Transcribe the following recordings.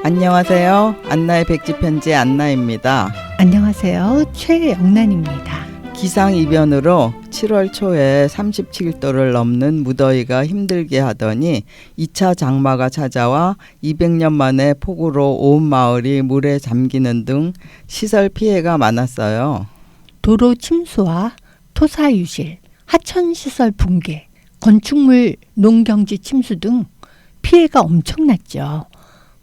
안녕하세요. 안나의 백지편지 안나입니다. 안녕하세요. 최영란입니다. 기상이변으로 7월 초에 37도를 넘는 무더위가 힘들게 하더니 2차 장마가 찾아와 200년 만에 폭우로 온 마을이 물에 잠기는 등 시설 피해가 많았어요. 도로 침수와 토사 유실, 하천 시설 붕괴, 건축물 농경지 침수 등 피해가 엄청났죠.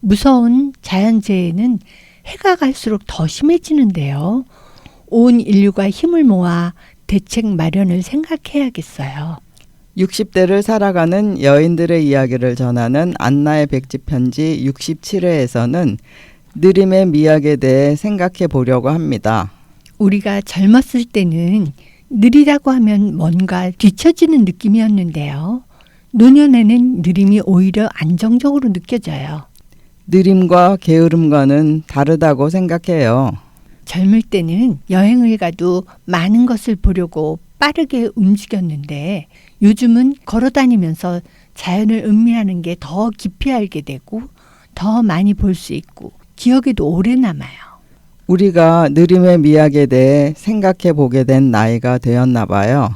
무서운 자연재해는 해가 갈수록 더 심해지는데요. 온 인류가 힘을 모아 대책 마련을 생각해야겠어요. 60대를 살아가는 여인들의 이야기를 전하는 안나의 백지편지 67회에서는 느림의 미학에 대해 생각해 보려고 합니다. 우리가 젊었을 때는 느리다고 하면 뭔가 뒤처지는 느낌이었는데요. 노년에는 느림이 오히려 안정적으로 느껴져요. 느림과 게으름과는 다르다고 생각해요. 젊을 때는 여행을 가도 많은 것을 보려고 빠르게 움직였는데 요즘은 걸어 다니면서 자연을 음미하는 게 더 깊이 알게 되고 더 많이 볼 수 있고 기억에도 오래 남아요. 우리가 느림의 미학에 대해 생각해 보게 된 나이가 되었나 봐요.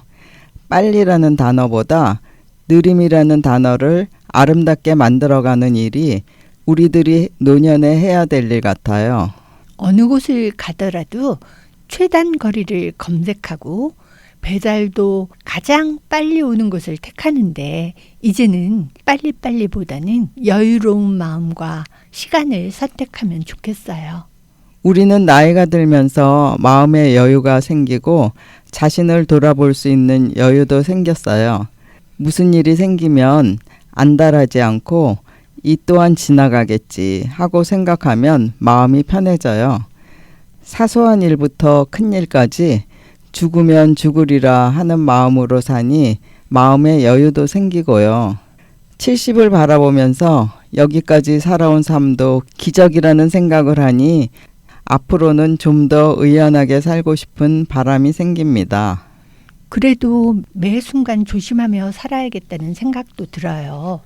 빨리라는 단어보다 느림이라는 단어를 아름답게 만들어가는 일이 우리들이 노년에 해야 될 일 같아요. 어느 곳을 가더라도 최단 거리를 검색하고 배달도 가장 빨리 오는 곳을 택하는데 이제는 빨리빨리보다는 여유로운 마음과 시간을 선택하면 좋겠어요. 우리는 나이가 들면서 마음의 여유가 생기고 자신을 돌아볼 수 있는 여유도 생겼어요. 무슨 일이 생기면 안달하지 않고 이 또한 지나가겠지 하고 생각하면 마음이 편해져요. 사소한 일부터 큰 일까지 죽으면 죽으리라 하는 마음으로 사니 마음의 여유도 생기고요. 70을 바라보면서 여기까지 살아온 삶도 기적이라는 생각을 하니 앞으로는 좀 더 의연하게 살고 싶은 바람이 생깁니다. 그래도 매 순간 조심하며 살아야겠다는 생각도 들어요.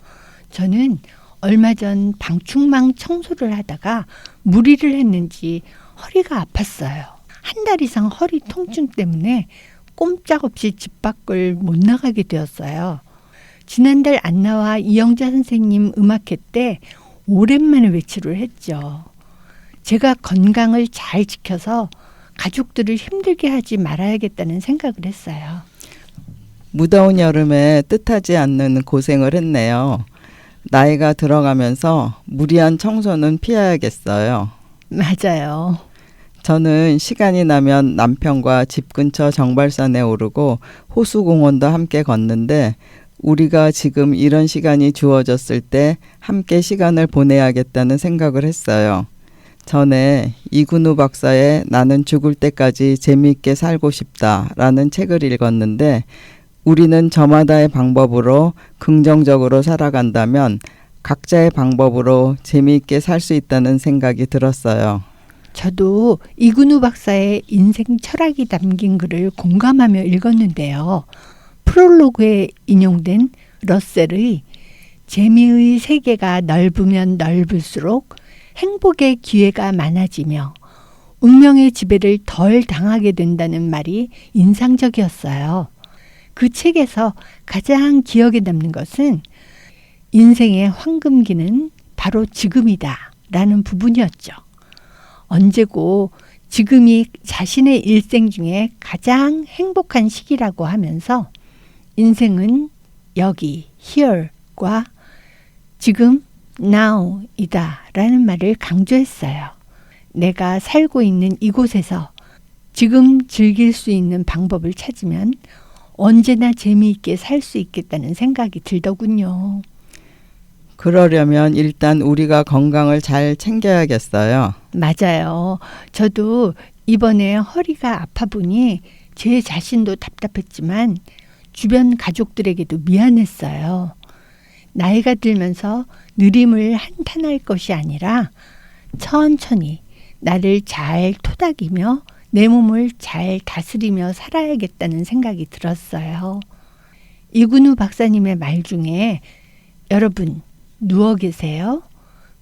저는 얼마 전 방충망 청소를 하다가 무리를 했는지 허리가 아팠어요. 한 달 이상 허리 통증 때문에 꼼짝없이 집 밖을 못 나가게 되었어요. 지난달 안나와 이영자 선생님 음악회 때 오랜만에 외출을 했죠. 제가 건강을 잘 지켜서 가족들을 힘들게 하지 말아야겠다는 생각을 했어요. 무더운 여름에 뜻하지 않는 고생을 했네요. 나이가 들어가면서 무리한 청소는 피해야겠어요. 맞아요. 저는 시간이 나면 남편과 집 근처 정발산에 오르고 호수공원도 함께 걷는데 우리가 지금 이런 시간이 주어졌을 때 함께 시간을 보내야겠다는 생각을 했어요. 전에 이근우 박사의 나는 죽을 때까지 재미있게 살고 싶다라는 책을 읽었는데 우리는 저마다의 방법으로 긍정적으로 살아간다면 각자의 방법으로 재미있게 살 수 있다는 생각이 들었어요. 저도 이근우 박사의 인생 철학이 담긴 글을 공감하며 읽었는데요. 프롤로그에 인용된 러셀의 재미의 세계가 넓으면 넓을수록 행복의 기회가 많아지며 운명의 지배를 덜 당하게 된다는 말이 인상적이었어요. 그 책에서 가장 기억에 남는 것은 인생의 황금기는 바로 지금이다 라는 부분이었죠. 언제고 지금이 자신의 일생 중에 가장 행복한 시기라고 하면서 인생은 여기, here과 지금, now이다 라는 말을 강조했어요. 내가 살고 있는 이곳에서 지금 즐길 수 있는 방법을 찾으면 언제나 재미있게 살 수 있겠다는 생각이 들더군요. 그러려면 일단 우리가 건강을 잘 챙겨야겠어요. 맞아요. 저도 이번에 허리가 아파 보니 제 자신도 답답했지만 주변 가족들에게도 미안했어요. 나이가 들면서 느림을 한탄할 것이 아니라 천천히 나를 잘 토닥이며 내 몸을 잘 다스리며 살아야겠다는 생각이 들었어요. 이근우 박사님의 말 중에 여러분 누워 계세요?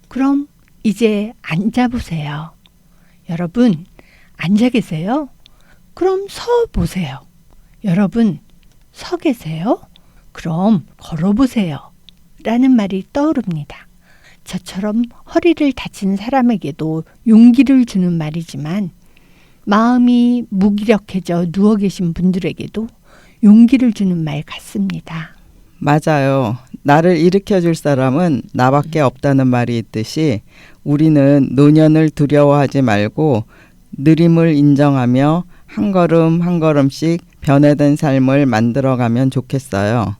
그럼 이제 앉아보세요. 여러분, 앉아 계세요? 그럼 서 보세요. 여러분, 서 계세요? 그럼 걸어 보세요. 라는 말이 떠오릅니다. 저처럼 허리를 다친 사람에게도 용기를 주는 말이지만 마음이 무기력해져 누워 계신 분들에게도 용기를 주는 말 같습니다. 맞아요. 나를 일으켜줄 사람은 나밖에 없다는 말이 있듯이 우리는 노년을 두려워하지 말고 느림을 인정하며 한 걸음 한 걸음씩 변화된 삶을 만들어가면 좋겠어요.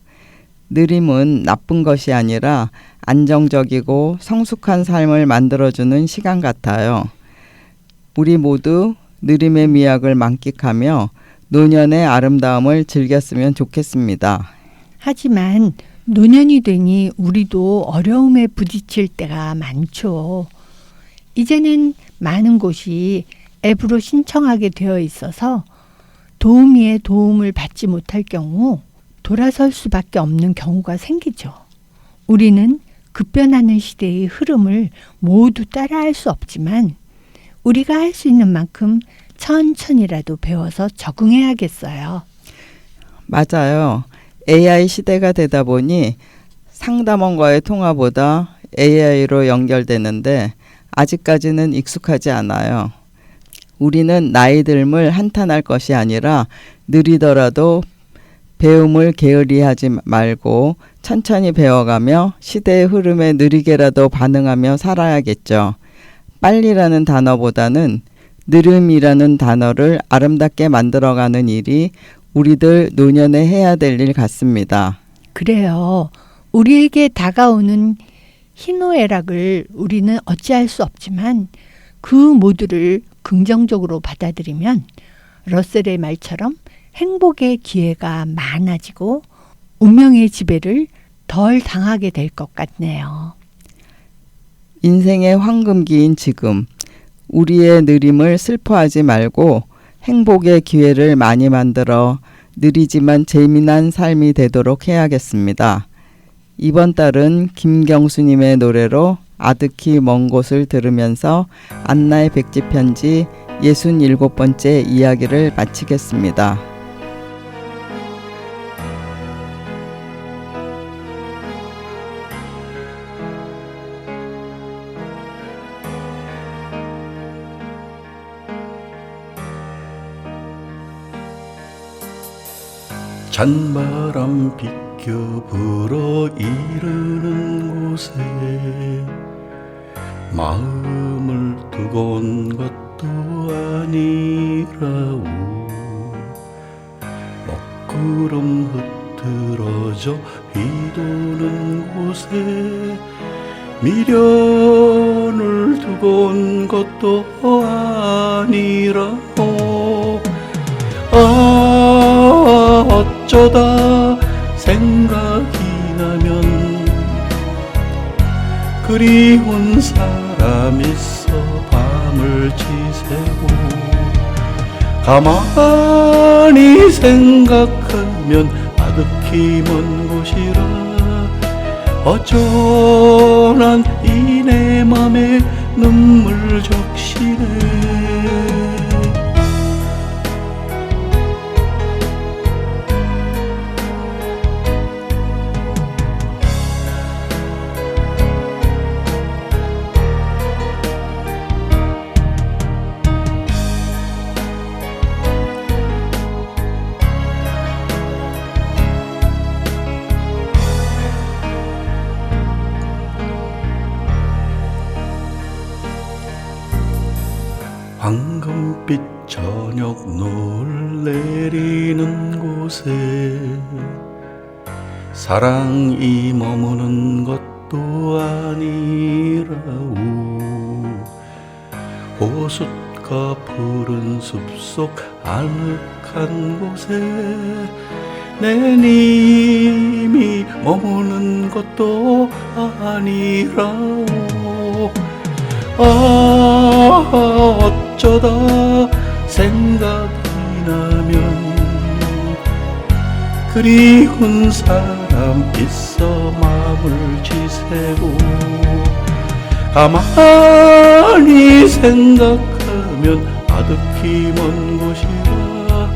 느림은 나쁜 것이 아니라 안정적이고 성숙한 삶을 만들어주는 시간 같아요. 우리 모두 느림의 미학을 만끽하며 노년의 아름다움을 즐겼으면 좋겠습니다. 하지만 노년이 되니 우리도 어려움에 부딪힐 때가 많죠. 이제는 많은 곳이 앱으로 신청하게 되어 있어서 도우미의 도움을 받지 못할 경우 돌아설 수밖에 없는 경우가 생기죠. 우리는 급변하는 시대의 흐름을 모두 따라할 수 없지만 우리가 할 수 있는 만큼 천천히라도 배워서 적응해야겠어요. 맞아요. AI 시대가 되다 보니 상담원과의 통화보다 AI로 연결되는데 아직까지는 익숙하지 않아요. 우리는 나이 듦을 한탄할 것이 아니라 느리더라도 배움을 게으리하지 말고 천천히 배워가며 시대의 흐름에 느리게라도 반응하며 살아야겠죠. 빨리라는 단어보다는 느림이라는 단어를 아름답게 만들어가는 일이 우리들 노년에 해야 될 일 같습니다. 그래요. 우리에게 다가오는 희노애락을 우리는 어찌할 수 없지만 그 모두를 긍정적으로 받아들이면 러셀의 말처럼 행복의 기회가 많아지고 운명의 지배를 덜 당하게 될 것 같네요. 인생의 황금기인 지금 우리의 느림을 슬퍼하지 말고 행복의 기회를 많이 만들어 느리지만 재미난 삶이 되도록 해야겠습니다. 이번 달은 김경수님의 노래로 아득히 먼 곳을 들으면서 안나의 백지 편지 67번째 이야기를 마치겠습니다. 찬바람 비껴 불어 이르는 곳에 마음을 두고 온 것도 아니라오. 먹구름 흐트러져 휘도는 곳에 미련을 두고 온 것도 아니라오. 어쩌다 생각이 나면 그리운 사람 있어 밤을 지새고 가만히 생각하면 아득히 먼 곳이라 어쩌난 이 내 맘에 눈물 적시네. 황금빛 저녁 노을 내리는 곳에 사랑이 머무는 것도 아니라오. 호숫가 푸른 숲속 아늑한 곳에 내 님이 머무는 것도 아니라오. 어쩌다 생각이 나면 그리운 사람 있어 마음을 지새고 가만히 생각하면 아득히 먼 곳이라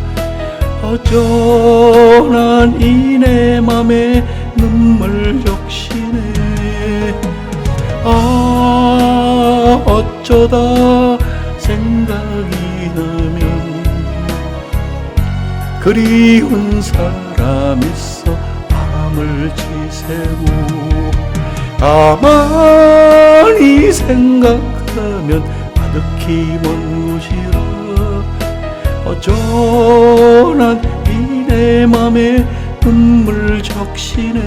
어쩌난 이 내 맘에 눈물 적시네. 아 어쩌다 생각이 나면 그리운 사람 있어 밤을 지새고 가만히 생각하면 아득히 먼 곳이라 어쩌난 이 내 맘에 눈물 적시네.